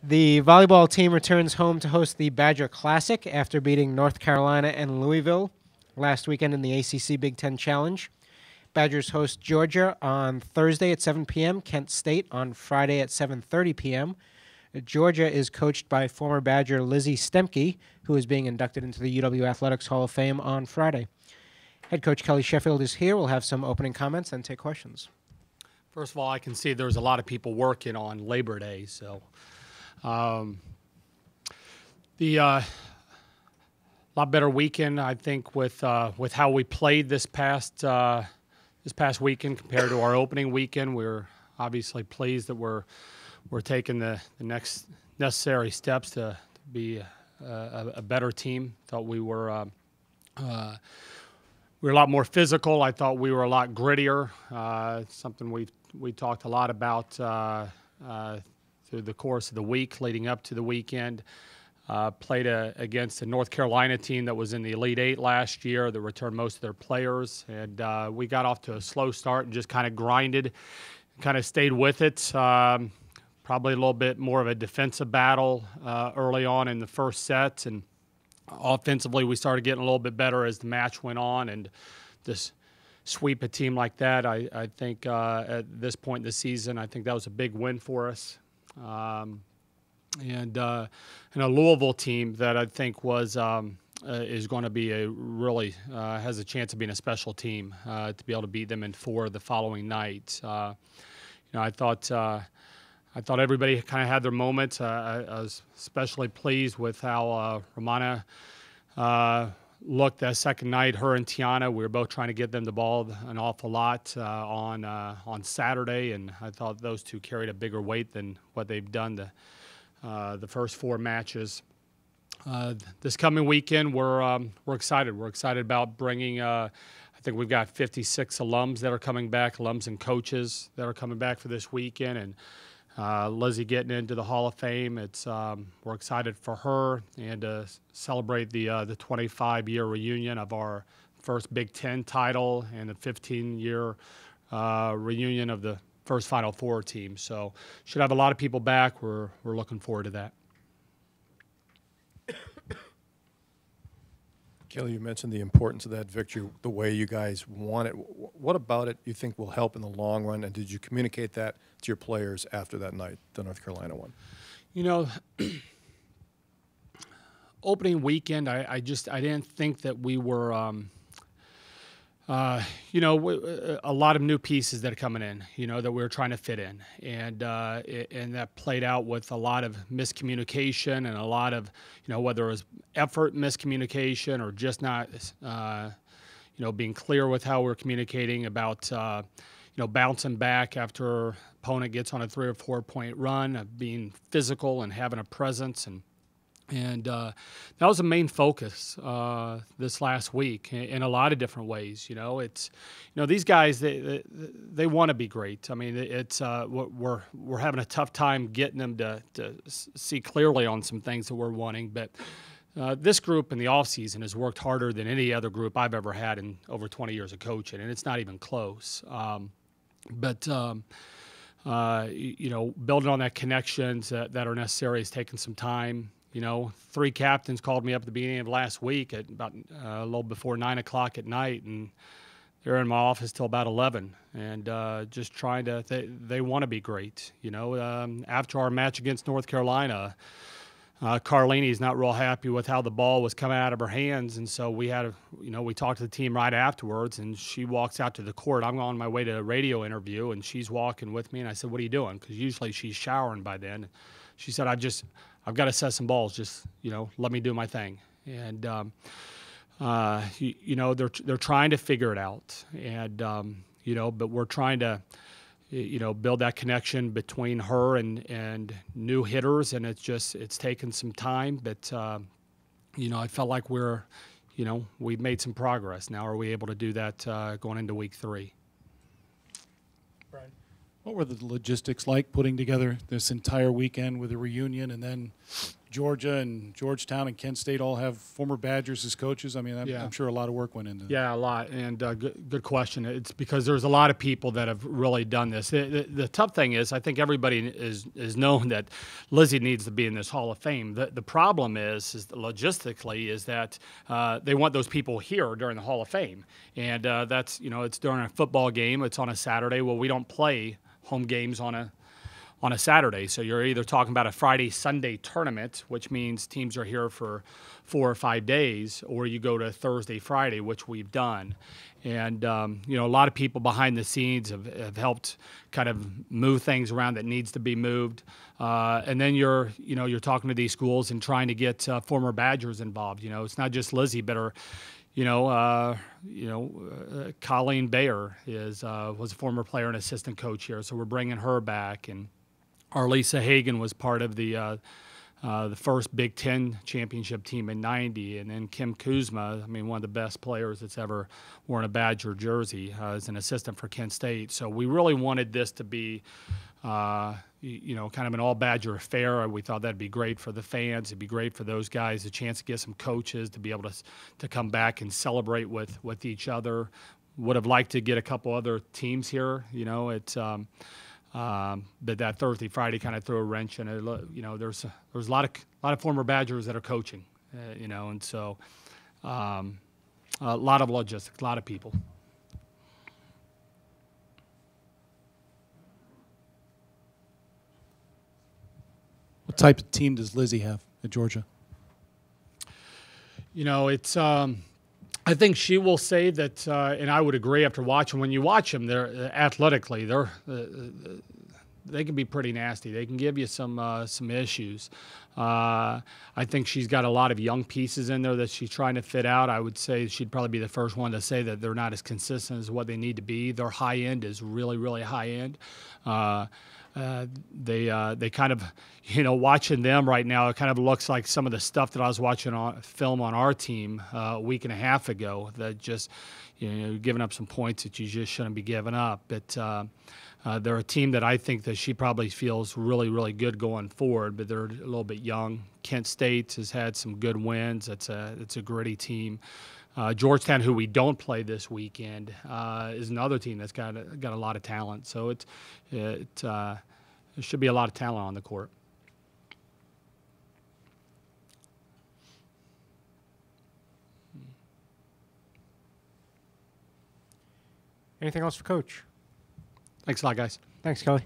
The volleyball team returns home to host the Badger Classic after beating North Carolina and Louisville last weekend in the ACC Big Ten Challenge. Badgers host Georgia on Thursday at 7 p.m., Kent State on Friday at 7:30 p.m. Georgia is coached by former Badger Lizzie Stemke, who is being inducted into the UW Athletics Hall of Fame on Friday. Head coach Kelly Sheffield is here. We'll have some opening comments and take questions. First of all, I can see there's a lot of people working on Labor Day, so the lot better weekend, I think, with how we played this past weekend compared to our opening weekend. We're obviously pleased that we're taking the next necessary steps to be a better team. Thought we were a lot more physical. I thought we were a lot grittier. Something we talked a lot about through the course of the week leading up to the weekend. Played against a North Carolina team that was in the Elite Eight last year that returned most of their players. And we got off to a slow start and just kind of grinded, kind of stayed with it. Probably a little bit more of a defensive battle early on in the first set. And offensively, we started getting a little bit better as the match went on. And this sweep a team like that, I think at this point in the season, I think that was a big win for us. And a Louisville team that I think is going to be has a chance of being a special team to be able to beat them in 4 the following night. I thought everybody kind of had their moments. I was especially pleased with how Romana looked that second night. Her and Tiana, we were both trying to get them the ball an awful lot on Saturday, and I thought those two carried a bigger weight than what they've done the first 4 matches. This coming weekend, we're excited. We're excited about bringing. I think we've got 56 alums that are coming back, alums and coaches that are coming back for this weekend, and Lizzie getting into the Hall of Fame. We're excited for her and to celebrate the 25-year reunion of our first Big Ten title and the 15-year reunion of the first Final Four team. So should have a lot of people back. We're looking forward to that. Kelly, you mentioned the importance of that victory, the way you guys won it. What about it you think will help in the long run, and did you communicate that to your players after that night, the North Carolina one? Opening weekend, I didn't think that we were a lot of new pieces that are coming in, that we were trying to fit in. And that played out with a lot of miscommunication and a lot of, whether it was effort miscommunication or just not, being clear with how we're communicating about, bouncing back after opponent gets on a 3 or 4 point run, of being physical and having a presence. And that was the main focus this last week in a lot of different ways. These guys they want to be great. I mean, we're having a tough time getting them to see clearly on some things that we're wanting. But this group in the off season has worked harder than any other group I've ever had in over 20 years of coaching, and it's not even close. Building on that connections that are necessary has taken some time. 3 captains called me up at the beginning of last week at about a little before 9 o'clock at night, and they're in my office till about 11, and just trying to. They want to be great. After our match against North Carolina, Carlini's not real happy with how the ball was coming out of her hands, and so we talked to the team right afterwards, and she walks out to the court. I'm on my way to a radio interview, and she's walking with me, and I said, "What are you doing?" Because usually she's showering by then. She said, I've got to set some balls. Just, let me do my thing. And, they're trying to figure it out. And, but we're trying to, build that connection between her and new hitters. And it's taken some time. But, I felt like we've made some progress. Now, are we able to do that going into week 3? Brian, what were the logistics like putting together this entire weekend with a reunion and then Georgia and Georgetown and Kent State all have former Badgers as coaches. I mean, I'm sure a lot of work went into it. Yeah, a lot. And good question. It's because there's a lot of people that have really done this. The tough thing is, I think everybody is known that Lizzie needs to be in this Hall of Fame. The problem is logistically is that they want those people here during the Hall of Fame, and that's it's during a football game. It's on a Saturday. Well, we don't play home games on a Saturday. So you're either talking about a Friday, Sunday tournament, which means teams are here for 4 or 5 days, or you go to Thursday, Friday, which we've done. And, a lot of people behind the scenes have helped kind of move things around that needs to be moved. And then you're talking to these schools and trying to get former Badgers involved. It's not just Lizzie, but Colleen Bayer was a former player and assistant coach here, so we're bringing her back. And Arlisa Hagan was part of the first Big Ten championship team in '90, and then Kim Kuzma, one of the best players that's ever worn a Badger jersey, as an assistant for Kent State. So we really wanted this to be, kind of an all-Badger affair. We thought that'd be great for the fans. It'd be great for those guys, a chance to get some coaches to be able to come back and celebrate with each other. Would have liked to get a couple other teams here. But that Thursday, Friday kind of threw a wrench in it. There's a lot of former Badgers that are coaching, and so a lot of logistics, a lot of people. What type of team does Lizzie have at Georgia? It's. I think she will say that, and I would agree after watching. When you watch them, they're athletically, they can be pretty nasty. They can give you some issues. I think she's got a lot of young pieces in there that she's trying to fit out. I would say she'd probably be the first one to say that they're not as consistent as what they need to be. Their high end is really, really high end. They kind of, watching them right now, it kind of looks like some of the stuff that I was watching on film on our team a week and a half ago, that just, giving up some points that you just shouldn't be giving up. But they're a team that I think that she probably feels really, really good going forward, but they're a little bit young. Kent State has had some good wins. It's a gritty team. Georgetown, who we don't play this weekend, is another team that's got a lot of talent. So there should be a lot of talent on the court. Anything else for Coach? Thanks a lot, guys. Thanks, Kelly.